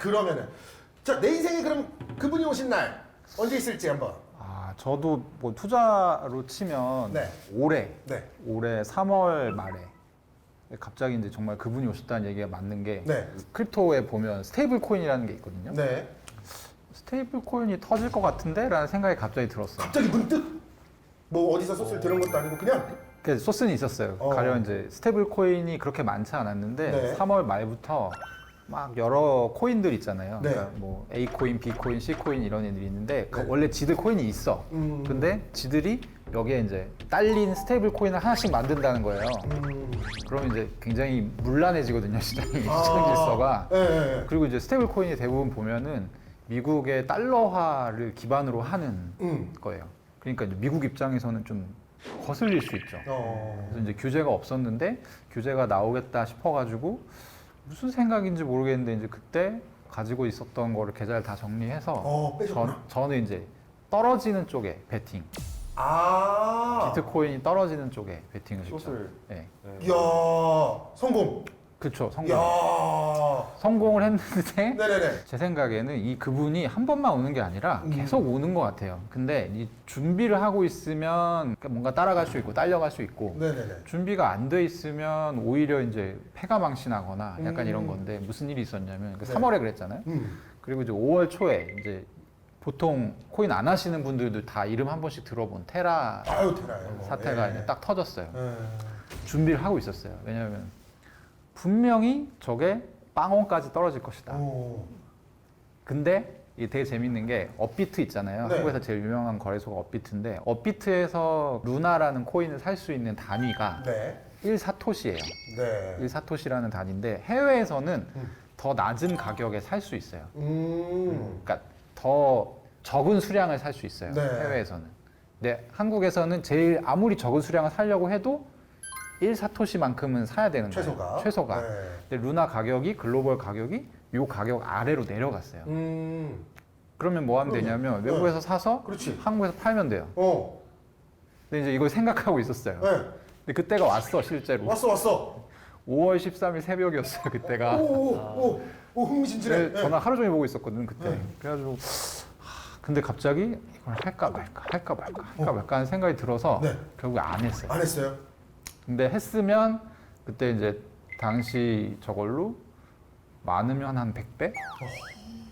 그러면은 자, 내 인생에 그럼 그분이 오신 날 언제 있을지 한번. 저도 뭐 투자로 치면 네. 올해 네. 3월 말에 갑자기 이제 정말 그분이 오셨다는 얘기가 맞는 게 네. 크립토에 보면 스테이블 코인이라는 게 있거든요. 네. 스테이블 코인이 터질 것 같은데? 라는 생각이 갑자기 들었어요. 갑자기 문득 뭐 어디서 소스를 들은 것도 아니고 그냥 그 소스는 있었어요. 가령 이제 스테이블 코인이 그렇게 많지 않았는데 네. 3월 말부터 막 여러 코인들 있잖아요. 네. 그러니까 뭐 A 코인, B 코인, C 코인 이런 애들이 있는데 네. 원래 지들 코인이 있어. 근데 지들이 여기에 이제 딸린 스테이블 코인을 하나씩 만든다는 거예요. 그러면 이제 굉장히 문란해지거든요, 시장 질서가. 네, 네, 네. 그리고 이제 스테이블 코인이 대부분 보면은 미국의 달러화를 기반으로 하는 거예요. 그러니까 이제 미국 입장에서는 좀 거슬릴 수 있죠. 그래서 이제 규제가 없었는데 규제가 나오겠다 싶어가지고 무슨 생각인지 모르겠는데 이제 그때 가지고 있었던 거를 계좌를 다 정리해서 빼셨구나. 저는 이제 떨어지는 쪽에 베팅. 비트코인이 떨어지는 쪽에 베팅을 했죠. 숏을. 네. 이야, 성공. 그쵸, 성공. 이야. 성공을 했는데 네네네. 제 생각에는 이 그분이 한 번만 오는 게 아니라 계속 오는 것 같아요. 근데 이 준비를 하고 있으면 뭔가 따라갈 수 있고 딸려갈 수 있고 네네네. 준비가 안 돼 있으면 오히려 이제 패가망신하거나 약간 이런 건데 무슨 일이 있었냐면 네. 3월에 그랬잖아요. 그리고 이제 5월 초에 이제 보통 코인 안 하시는 분들도 다 이름 한 번씩 들어본 테라 아유, 테라요. 사태가 예. 이제 딱 터졌어요. 예. 준비를 하고 있었어요. 왜냐하면 분명히 저게 빵원까지 떨어질 것이다. 오. 근데 이게 되게 재밌는 게 업비트 있잖아요. 네. 한국에서 제일 유명한 거래소가 업비트인데 업비트에서 루나라는 코인을 살 수 있는 단위가 네. 1사토시예요. 네. 1사토시라는 단위인데 해외에서는 더 낮은 가격에 살 수 있어요. 그러니까 더 적은 수량을 살 수 있어요. 네. 해외에서는. 근데 한국에서는 제일 아무리 적은 수량을 사려고 해도 1사토시만큼은 사야 되는 거예요. 최소가. 네. 근데 루나 가격이 글로벌 가격이 요 가격 아래로 내려갔어요. 그러면 뭐 하면 되냐면 네. 외국에서 사서 그렇지. 한국에서 팔면 돼요. 근데 이제 이걸 생각하고 있었어요. 네. 근데 그때가 왔어 실제로. 왔어. 5월 13일 새벽이었어요 그때가. 오, 흥미진진해. 그래서 전화 하루 종일 보고 있었거든 그때. 그래가지고 근데 갑자기 이걸 할까 말까 하는 생각이 들어서 네. 결국에 안 했어요. 안 했어요? 근데 했으면 그때 이제 당시 저걸로 많으면 한 100배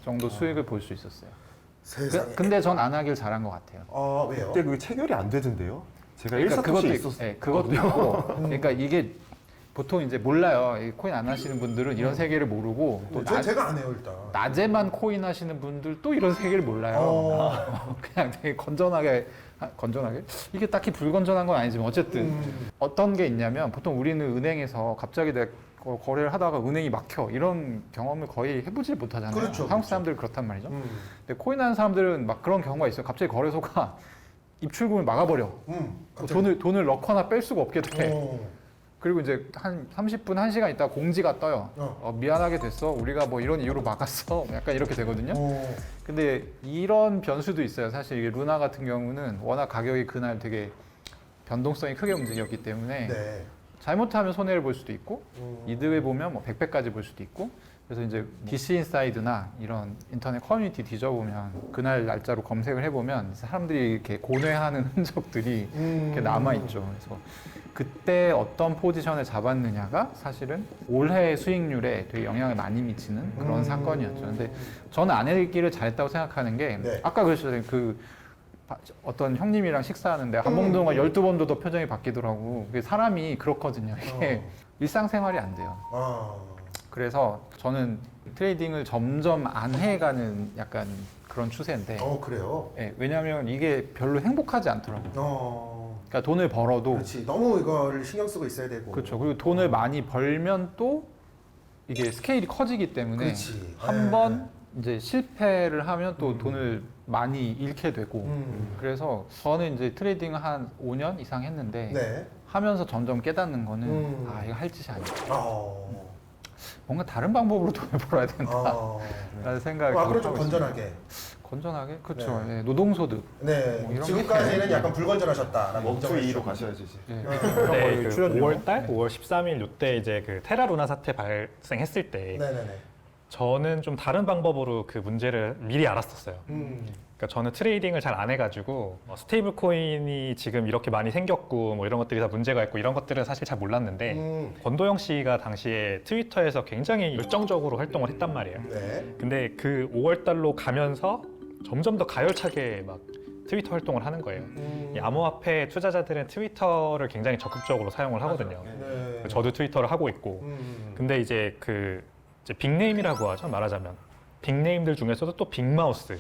정도 수익을 볼 수 있었어요. 세상에. 근데 전 안 하길 잘한 것 같아요. 왜요? 그때 그게 체결이 안 되던데요? 제가 그러니까 그것도 일사토시 있고, 있었어요. 네, 그것도 있고, 그러니까 이게 보통 이제 몰라요. 이 코인 안 하시는 분들은 이런 세계를 모르고 또 제가 안 해요, 일단. 낮에만 코인 하시는 분들도 이런 세계를 몰라요. 그냥 되게 건전하게 이게 딱히 불건전한 건 아니지만 어쨌든 어떤 게 있냐면 보통 우리는 은행에서 갑자기 내가 거래를 하다가 은행이 막혀 이런 경험을 거의 해보질 못하잖아요. 그렇죠, 한국 그렇죠. 사람들 그렇단 말이죠. 근데 코인 하는 사람들은 막 그런 경우가 있어요. 갑자기 거래소가 입출금을 막아버려. 돈을 넣거나 뺄 수가 없게 돼. 그리고 이제 한 30분, 1시간 있다가 공지가 떠요. 미안하게 됐어. 우리가 뭐 이런 이유로 막았어. 약간 이렇게 되거든요. 근데 이런 변수도 있어요. 사실 이게 루나 같은 경우는 워낙 가격이 그날 되게 변동성이 크게 움직였기 때문에 네. 잘못하면 손해를 볼 수도 있고 이득을 보면 뭐 100배까지 볼 수도 있고 그래서 이제 DC 인사이드나 이런 인터넷 커뮤니티 뒤져보면 그날 날짜로 검색을 해보면 사람들이 이렇게 고뇌하는 흔적들이 이렇게 남아있죠. 그래서 그때 어떤 포지션을 잡았느냐가 사실은 올해 수익률에 되게 영향을 많이 미치는 그런 사건이었죠. 근데 저는 안 했기를 잘했다고 생각하는 게 네. 아까 그러셨잖아요. 어떤 형님이랑 식사하는데 한 번 동안 12번도 더 표정이 바뀌더라고. 그게 사람이 그렇거든요. 이게 일상생활이 안 돼요. 그래서 저는 트레이딩을 점점 안 해가는 약간 그런 추세인데 그래요? 예, 왜냐면 이게 별로 행복하지 않더라고요. 그러니까 돈을 벌어도 그렇지. 너무 이거를 신경 쓰고 있어야 되고. 그렇죠. 그리고 돈을 많이 벌면 또 이게 스케일이 커지기 때문에 그렇지. 한 번 이제 실패를 하면 또 돈을 많이 잃게 되고 그래서 저는 이제 트레이딩을 한 5년 이상 했는데 네. 하면서 점점 깨닫는 거는 이거 할 짓이 아니다. 뭔가 다른 방법으로 돈을 벌어야 된다라는 생각을 앞으로 좀 하고 있습니다. 건전하게. 그렇죠. 네, 노동소득. 네. 뭐 이런 지금까지는 게- 약간 불건전하셨다라는 원투 2로 가셔야지 이제. 네. 네, 그 출연료. 5월 13일 요때 이제 그 테라 루나 사태 발생했을 때 네네네. 저는 좀 다른 방법으로 그 문제를 미리 알았었어요. 그러니까 저는 트레이딩을 잘 안 해가지고 스테이블 코인이 지금 이렇게 많이 생겼고 뭐 이런 것들이 다 문제가 있고 이런 것들은 사실 잘 몰랐는데 권도영 씨가 당시에 트위터에서 굉장히 열정적으로 활동을 했단 말이에요. 네. 근데 그 5월 달로 가면서 점점 더 가열차게 막 트위터 활동을 하는 거예요. 이 암호화폐 투자자들은 트위터를 굉장히 적극적으로 사용을 하거든요. 네. 저도 트위터를 하고 있고. 근데 이제 그 이제 빅네임이라고 하죠, 말하자면. 빅네임들 중에서도 또 빅마우스.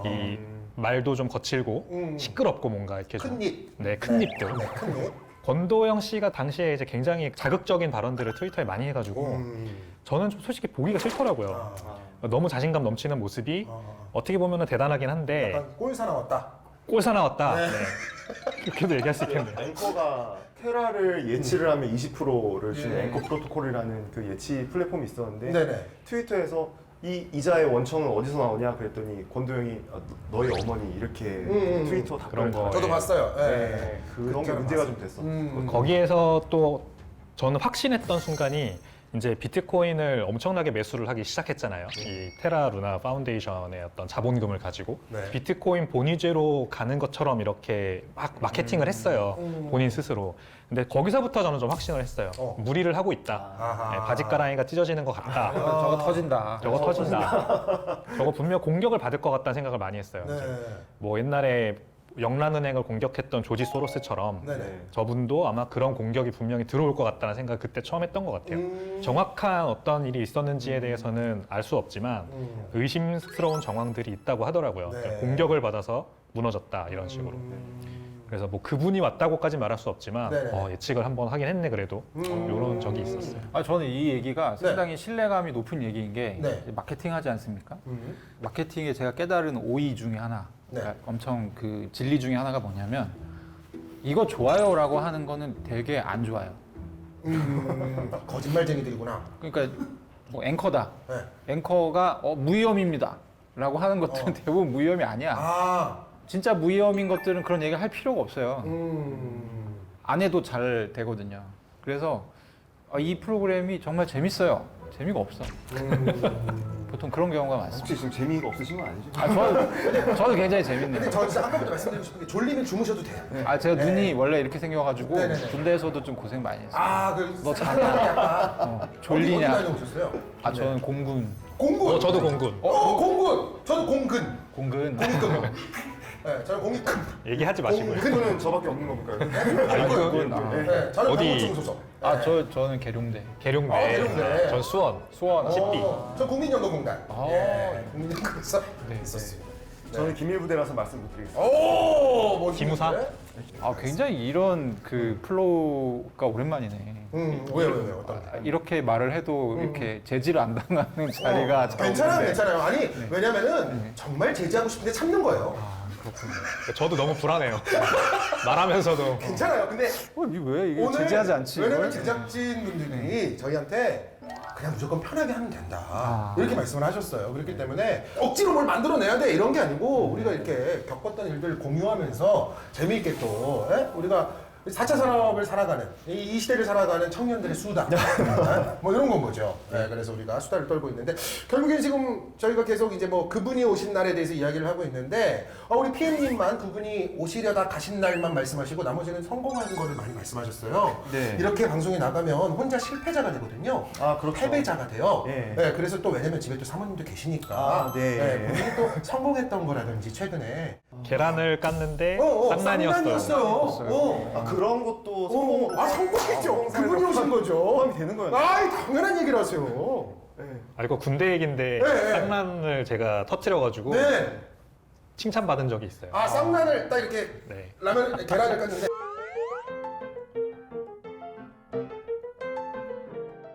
이 말도 좀 거칠고 시끄럽고 뭔가 이렇게 좀. 큰 입. 네, 큰 입들. 네, 큰 입. 권도영 씨가 당시에 이제 굉장히 자극적인 발언들을 트위터에 많이 해가지고 저는 좀 솔직히 보기가 싫더라고요. 너무 자신감 넘치는 모습이 어떻게 보면 대단하긴 한데 약간 꼴사 나왔다. 꼴사 나왔다. 네. 그렇게도 얘기할 수 있겠네요. 앵커가 테라를 예치를 하면 20%를 주는 예. 앵커 프로토콜이라는 그 예치 플랫폼이 있었는데 네네. 트위터에서 이 이자의 원청은 어디서 나오냐 그랬더니 권도영이 너희 어머니 이렇게 트위터 그런 답변을 거. 저도 예. 봤어요. 예. 네, 그런 게 문제가 좀 됐어. 거기에서 또 저는 확신했던 순간이 이제 비트코인을 엄청나게 매수를 하기 시작했잖아요. 이 테라 루나 파운데이션의 어떤 자본금을 가지고 네. 비트코인 본위제로 가는 것처럼 이렇게 막 마케팅을 했어요. 본인 스스로. 근데 거기서부터 저는 좀 확신을 했어요. 무리를 하고 있다. 아하. 네, 바짓가랑이가 찢어지는 것 같다. 저거 터진다. 저거 터진다. 저거 분명 공격을 받을 것 같다는 생각을 많이 했어요. 네. 뭐 옛날에 영란은행을 공격했던 조지 소로스처럼 네네. 저분도 아마 그런 공격이 분명히 들어올 것 같다는 생각을 그때 처음 했던 것 같아요. 정확한 어떤 일이 있었는지에 대해서는 알 수 없지만 의심스러운 정황들이 있다고 하더라고요. 네. 그러니까 공격을 받아서 무너졌다 이런 식으로. 그래서 뭐 그분이 왔다고까지 말할 수 없지만 네네. 예측을 한번 하긴 했네 그래도 이런 적이 있었어요. 저는 이 얘기가 상당히 신뢰감이 높은 얘기인 게 네. 이제 마케팅 하지 않습니까? 마케팅에 제가 깨달은 오이 중에 하나, 네. 그러니까 엄청 그 진리 중에 하나가 뭐냐면 이거 좋아요라고 하는 거는 되게 안 좋아요. 거짓말쟁이들이구나. 그러니까 뭐 앵커다. 네. 앵커가 무위험입니다. 라고 하는 것들은 대부분 무위험이 아니야. 아. 진짜 무위험인 것들은 그런 얘기 할 필요가 없어요. 안 해도 잘 되거든요. 그래서 이 프로그램이 정말 재밌어요. 재미가 없어. 보통 그런 경우가 많습니다. 혹시 지금 재미가 없으신 건 아니죠? 저도 굉장히 재밌네요. 근데 저 진짜 아까부터 말씀드리고 싶은 게 졸리면 주무셔도 돼요. 제가 눈이 원래 이렇게 생겨가지고 네네네. 군대에서도 좀 고생 많이 했어요. 아, 너 자냐? 약간 졸리냐? 어디 다녀오셨어요? 저는 공군. 공군. 저도 공군. 공군. 저는 공근. 공군. 공익근. 네, 저는 공익근. 얘기하지 마시고요. 그거는 저밖에 없는 건가요? 공군. 네, 저는 어디? 강호충 소속. 저는 계룡대. 계룡대. 계룡대. 전 수원. 수원. 십비. 저 국민연금공단. 아. 예, 국민연금에서 있었어요. 저는 기밀부대라서 말씀 못 드리겠습니다. 오, 멋있는데? 기무사? 굉장히 이런 그 플로우가 오랜만이네. 왜요? 어떤? 이렇게 말을 해도 이렇게 제지를 안 당하는 자리가 잘 괜찮아요, 없는데. 괜찮아요. 아니, 왜냐면은 정말 제지하고 싶은데 참는 거예요. 저도 너무 불안해요. 말하면서도. 괜찮아요. 근데 왜 이게 오늘 제지하지 않지? 왜냐면 이걸? 제작진분들이 저희한테 그냥 무조건 편하게 하면 된다 이렇게 말씀을 하셨어요. 그렇기 때문에 억지로 뭘 만들어내야 돼 이런 게 아니고 우리가 이렇게 겪었던 일들 공유하면서 재미있게 또 우리가 4차 산업을 살아가는 이 시대를 살아가는 청년들의 수다 뭐 이런 건 거죠. 네, 그래서 우리가 수다를 떨고 있는데 결국엔 지금 저희가 계속 이제 뭐 그분이 오신 날에 대해서 이야기를 하고 있는데 우리 PM님만 그분이 오시려다 가신 날만 말씀하시고 나머지는 성공하는 거를 많이 말씀하셨어요. 네. 이렇게 방송에 나가면 혼자 실패자가 되거든요. 아, 그렇죠. 패배자가 돼요. 네. 네, 그래서 또 왜냐면 집에 또 사모님도 계시니까 아, 네. 본인이 또 성공했던 거라든지 최근에 계란을 깠는데 쌍난이었어요. 쌍난이었어요. 그런 것도 성공. 성공했죠. 그분이 오신 거죠. 포함이 되는 거예요. 아이, 당연한 얘기를 하세요. 이거 군대 얘긴데 네. 쌍난을 제가 터트려가지고 네. 칭찬받은 적이 있어요. 쌍난을 딱 이렇게 네. 계란을 깠는데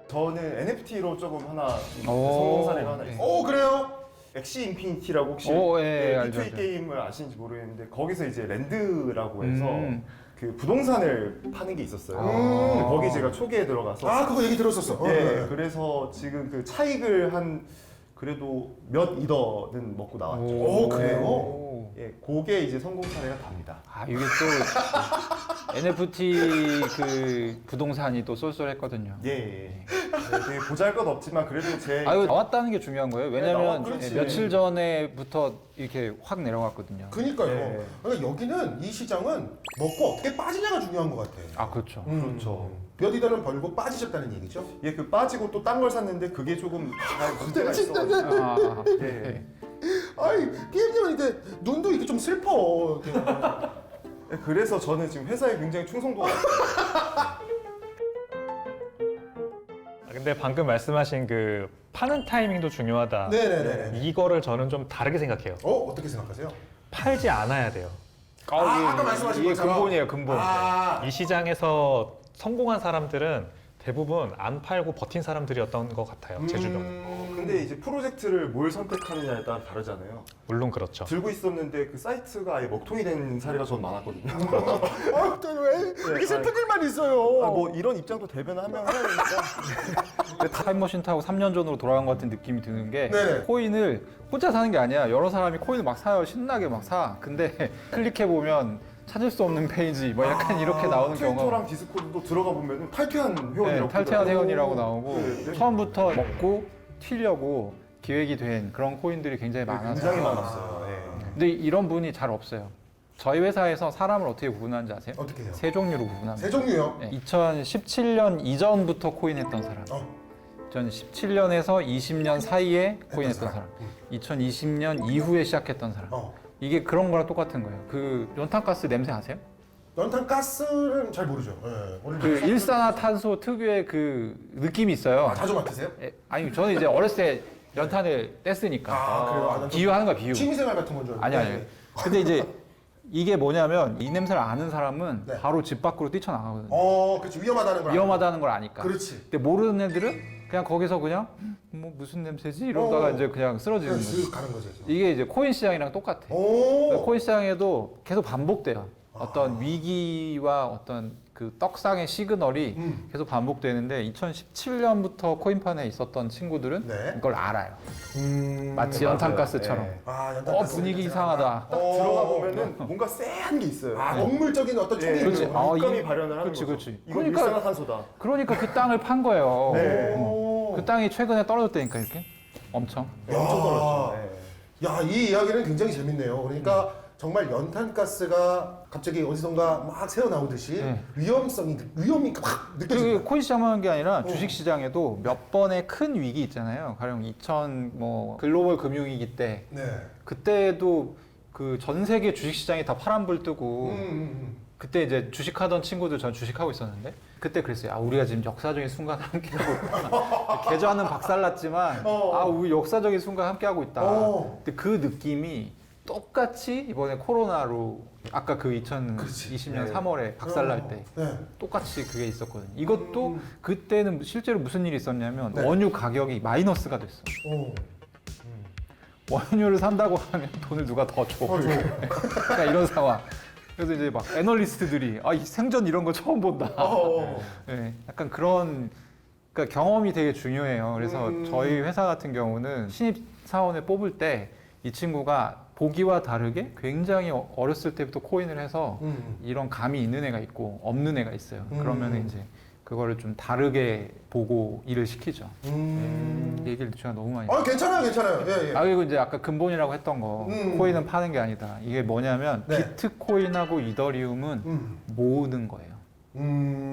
저는 NFT로 조금 하나 오. 성공 사례가 하나 있어요. 오, 그래요? 엑시 인피니티라고 혹시 알죠, B2A 알죠. 게임을 아시는지 모르겠는데 거기서 이제 랜드라고 해서 음. 그 부동산을 파는 게 있었어요. 음. 근데 거기 제가 초기에 들어가서 그거 얘기 들었었어. 예, 그래서 지금 그 차익을 한 그래도 몇 이더는 먹고 나왔죠. 오, 그래요? 오. 예, 그게 이제 성공 사례가 답니다. 이게 또 NFT 그 부동산이 또 쏠쏠했거든요. 예. 되게 보잘것없지만 그래도 제 아, 이거 나왔다는 게 중요한 거예요. 왜냐면 그렇지. 며칠 전에부터 이렇게 확 내려갔거든요. 그니까요. 네. 그러니까 여기는 이 시장은 먹고 어떻게 빠지냐가 중요한 것 같아. 아, 그렇죠. 그렇죠. 몇 이달은 벌고 빠지셨다는 얘기죠? 이게 그 빠지고 또 딴 걸 샀는데 그게 조금 문제가 있어가지고 아, 네. 아이 게임님은 이제 눈도 이렇게 좀 슬퍼. 이렇게. 그래서 저는 지금 회사에 굉장히 충성도가 있어요. 근데 방금 말씀하신 그 파는 타이밍도 중요하다. 네네네. 이거를 저는 좀 다르게 생각해요. 어떻게 생각하세요? 팔지 않아야 돼요. 아까 말씀하신 이게 것처럼. 근본이에요, 근본. 아, 이 시장에서 성공한 사람들은 대부분 안 팔고 버틴 사람들이었던 것 같아요. 제 주변은. 근데 이제 프로젝트를 뭘 선택하느냐에 따라 다르잖아요. 물론 그렇죠. 들고 있었는데 그 사이트가 아예 먹통이 된 사례가 전 많았거든요. 아, 왜 이렇게 슬픈 일만 있어요? 아, 뭐 이런 입장도 대변을 하면 해야 되니까. 타임머신 타고 3년 전으로 돌아간 것 같은 느낌이 드는 게 네네. 코인을 혼자 사는 게 아니야. 여러 사람이 코인을 막 사요. 신나게 막 사. 근데 클릭해 보면 찾을 수 없는 페이지 뭐 약간 이렇게 나오는 경우. 트위터랑 디스코드도 들어가 보면 탈퇴한 회원이라고. 네, 탈퇴한 회원이라고 나오고 네, 네. 처음부터 먹고 튀려고 기획이 된 그런 코인들이 굉장히 많아서. 굉장히 많았어요. 네. 근데 이런 분이 잘 없어요. 저희 회사에서 사람을 어떻게 구분하는지 아세요? 어떻게 해요? 세 종류로 구분합니다. 세 종류요? 네, 2017년 이전부터 코인 했던 사람, 어. 2017년에서 20년 사이에 코인 했던 사람. 사람, 2020년 이후에 시작했던 사람. 어. 이게 그런 거랑 똑같은 거예요. 그 연탄가스 냄새 아세요? 연탄 가스는 잘 모르죠. 예. 오늘 그 일산화탄소 특유의 그 느낌이 있어요. 아, 자주 맡으세요? 아니 저는 이제 어렸을 때 연탄을 뗐으니까 아, 그래요? 아, 난좀 비유하는 거야 비유. 취미생활 같은 건 줄 알고. 아니. 근데 이제 이게 뭐냐면 이 냄새를 아는 사람은 네. 바로 집 밖으로 뛰쳐나가거든요. 그렇지. 위험하다는 걸. 위험하다는 걸 아니까. 그렇지. 근데 모르는 애들은 그냥 거기서 그냥 뭐 무슨 냄새지 이러다가 이제 그냥 쓰러지는 그냥 거죠. 쓱 가는 거죠. 이게 이제 코인 시장이랑 똑같아. 오. 코인 시장에도 계속 반복돼요. 어떤 위기와 어떤 그 떡상의 시그널이 계속 반복되는데 2017년부터 코인판에 있었던 친구들은 네. 이걸 알아요. 마치 맞아요. 연탄가스처럼. 네. 아, 연탄 가스 분위기 냄새. 이상하다. 딱 들어가 보면은 뭔가 쎄한 게 있어요. 아, 먹물적인 어떤 네. 총이 그렇지. 있는 아, 거. 물감이 발현을 하는 그렇지, 거죠. 그렇지. 이건 그러니까- 일산화탄소다. 그러니까 그 땅을 판 거예요. 네. 오. 그 땅이 최근에 떨어졌다니까 이렇게 엄청. 엄청 떨어졌죠. 네. 야, 이 이야기는 굉장히 재밌네요. 그러니까 정말 연탄가스가 갑자기 어디선가 막 새어나오듯이 네. 위험이 확 그리고 느껴지는 코인 시장만 한 게 아니라 주식 시장에도 몇 번의 큰 위기 있잖아요. 가령 2000 뭐 글로벌 금융위기 때 네. 그때도 그 전 세계 주식 시장이 다 파란불 뜨고 그때 이제 주식하던 친구들 전 주식하고 있었는데 그때 그랬어요. 아 우리가 지금 역사적인 순간을 함께하고 있다. 계좌는 박살났지만 아 우리 역사적인 순간 함께하고 있다. 근데 그 느낌이 똑같이 이번에 코로나로 아까 그 2020년 네. 3월에 박살날 때 네. 똑같이 그게 있었거든요. 이것도 그때는 실제로 무슨 일이 있었냐면 네. 원유 가격이 마이너스가 됐어. 오. 원유를 산다고 하면 돈을 누가 더 줘. 그러니까 이런 상황. 그래서 이제 막 애널리스트들이 아, 이 생전 이런 거 처음 본다. 네, 약간 그런 그러니까 경험이 되게 중요해요. 그래서 저희 회사 같은 경우는 신입 사원을 뽑을 때 이 친구가 보기와 다르게 굉장히 어렸을 때부터 코인을 해서 이런 감이 있는 애가 있고 없는 애가 있어요. 그러면 이제 그거를 좀 다르게 보고 일을 시키죠. 이 얘기를 제가 너무 많이. 괜찮아요, 괜찮아요. 예, 예. 아 그리고 이제 아까 근본이라고 했던 거 코인은 파는 게 아니다. 이게 뭐냐면 네. 비트코인하고 이더리움은 모으는 거예요.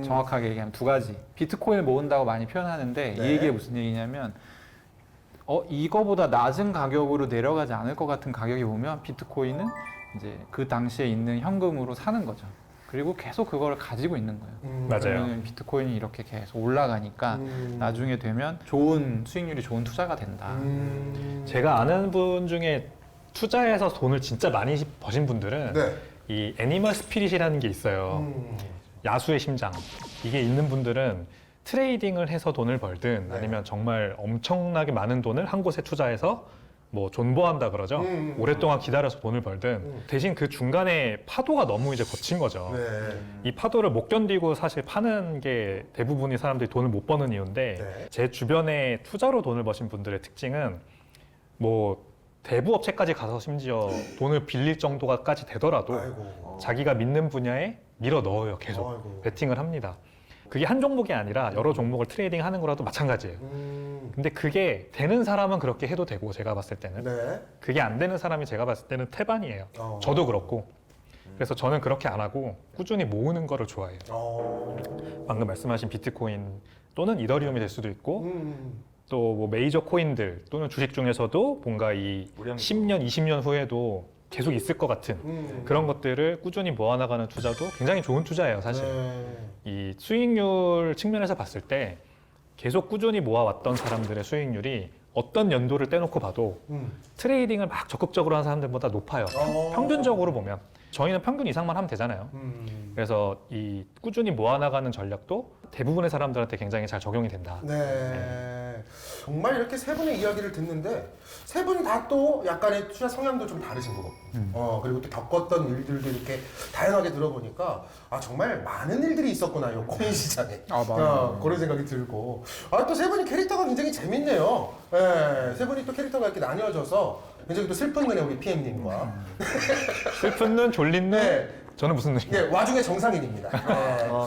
정확하게 얘기하면 두 가지. 비트코인을 모은다고 많이 표현하는데 네. 이 얘기가 무슨 얘기냐면 이거보다 낮은 가격으로 내려가지 않을 것 같은 가격이 오면 비트코인은 이제 그 당시에 있는 현금으로 사는 거죠. 그리고 계속 그걸 가지고 있는 거예요. 맞아요. 그러면 비트코인이 이렇게 계속 올라가니까 나중에 되면 좋은 수익률이 좋은 투자가 된다. 제가 아는 분 중에 투자해서 돈을 진짜 많이 버신 분들은 네. 이 애니멀 스피릿이라는 게 있어요. 야수의 심장. 이게 있는 분들은 트레이딩을 해서 돈을 벌든 네. 아니면 정말 엄청나게 많은 돈을 한 곳에 투자해서 뭐 존버한다 그러죠. 오랫동안 기다려서 돈을 벌든 대신 그 중간에 파도가 너무 이제 거친 거죠. 네. 이 파도를 못 견디고 사실 파는 게 대부분의 사람들이 돈을 못 버는 이유인데 네. 제 주변에 투자로 돈을 버신 분들의 특징은 뭐 대부업체까지 가서 심지어 돈을 빌릴 정도가까지 되더라도 아이고. 자기가 믿는 분야에 밀어 넣어요. 계속 아이고. 베팅을 합니다. 그게 한 종목이 아니라 여러 종목을 트레이딩 하는 거라도 마찬가지예요. 근데 그게 되는 사람은 그렇게 해도 되고 제가 봤을 때는 네. 그게 안 되는 사람이 제가 봤을 때는 태반이에요. 어. 저도 그렇고. 그래서 저는 그렇게 안 하고 꾸준히 모으는 거를 좋아해요. 방금 말씀하신 비트코인 또는 이더리움이 될 수도 있고 또 뭐 메이저 코인들 또는 주식 중에서도 뭔가 이 우량주. 10년, 20년 후에도 계속 있을 것 같은 그런 것들을 꾸준히 모아나가는 투자도 굉장히 좋은 투자예요, 사실. 이 수익률 측면에서 봤을 때 계속 꾸준히 모아왔던 사람들의 수익률이 어떤 연도를 떼놓고 봐도 트레이딩을 막 적극적으로 하는 사람들보다 높아요. 평균적으로 보면. 저희는 평균 이상만 하면 되잖아요. 그래서 이 꾸준히 모아나가는 전략도 대부분의 사람들한테 굉장히 잘 적용이 된다. 네. 정말 이렇게 세 분의 이야기를 듣는데 세 분 다 또 약간의 투자 성향도 좀 다르신 것 같고 그리고 또 겪었던 일들도 이렇게 다양하게 들어보니까 아 정말 많은 일들이 있었구나 이 코인 시장에 그런 생각이 들고 또 세 분이 캐릭터가 굉장히 재밌네요. 네. 세 분이 또 캐릭터가 이렇게 나뉘어져서 굉장히 또 슬픈 눈의 우리 PM님과 슬픈 눈, 졸린 눈, 네. 저는 무슨 눈이요? 네, 와중에 정상인입니다. 네.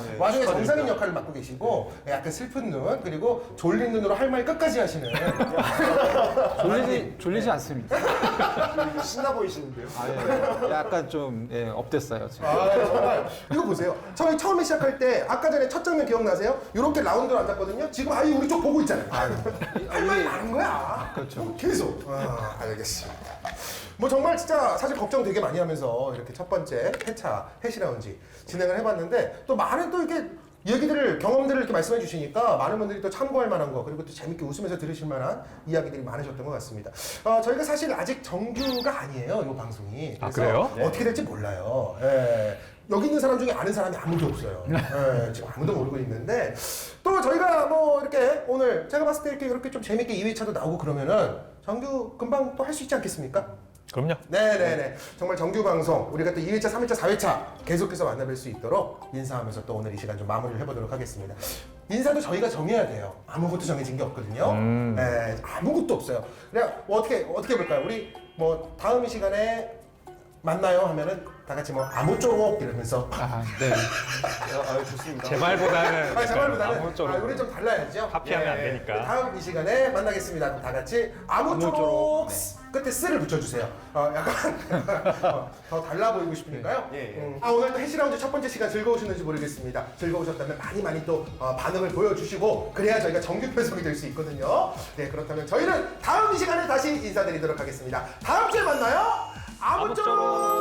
네. 와중에 정상인 역할을 맡고 계시고 약간 슬픈 눈 그리고 졸린 눈으로 할 말 끝까지 하시는 졸리지 않습니다. 신나 보이시는데요? 약간 좀 업됐어요. 지금. 정말 이거 보세요. 저희 처음에 시작할 때 아까 전에 첫 장면 기억나세요? 이렇게 라운드로 앉았거든요. 지금 아예 우리 쪽 보고 있잖아요. 할 말이 많은 거야. 그렇죠. 계속. 알겠습니다. 뭐 정말 진짜 사실 걱정 되게 많이 하면서 이렇게 첫 번째 회차 해시라운지 진행을 해봤는데 또 많은 또 이렇게 얘기들을 경험들을 이렇게 말씀해 주시니까 많은 분들이 또 참고할 만한 거 그리고 또 재밌게 웃으면서 들으실 만한 이야기들이 많으셨던 것 같습니다. 저희가 사실 아직 정규가 아니에요, 이 방송이. 아, 그래요? 어떻게 될지 몰라요. 예. 여기 있는 사람 중에 아는 사람이 아무도 없어요. 예, 지금 아무도 모르고 있는데 또 저희가 뭐 이렇게 오늘 제가 봤을 때 이렇게 좀 재밌게 2회차도 나오고 그러면은 정규 금방 또 할 수 있지 않겠습니까? 그럼요. 네네네. 정말 정규 방송 우리가 또 2회차, 3회차, 4회차 계속해서 만나뵐 수 있도록 인사하면서 또 오늘 이 시간 좀 마무리를 해보도록 하겠습니다. 인사도 저희가 정해야 돼요. 아무것도 정해진 게 없거든요. 네, 아무것도 없어요. 그냥 뭐 어떻게 볼까요? 우리 뭐 다음 이 시간에 만나요 하면은 다 같이 뭐 아무쪼록 이러면서 네. 좋습니다. 제 말보다는 제 말보다는 아무쪼록 우리 좀 달라야죠. 하피하면 안 되니까. 다음 이 시간에 만나겠습니다. 그럼 다 같이 아무쪼록 끝에 쓰를 붙여주세요. 약간 더 달라 보이고 싶으니까요. 오늘 또 해시라운드 첫 번째 시간 즐거우셨는지 모르겠습니다. 즐거우셨다면 많이 또 반응을 보여주시고 그래야 저희가 정규 편성이 될 수 있거든요. 네, 그렇다면 저희는 다음 이 시간에 다시 인사드리도록 하겠습니다. 다음 주에 만나요. 아무쪼록.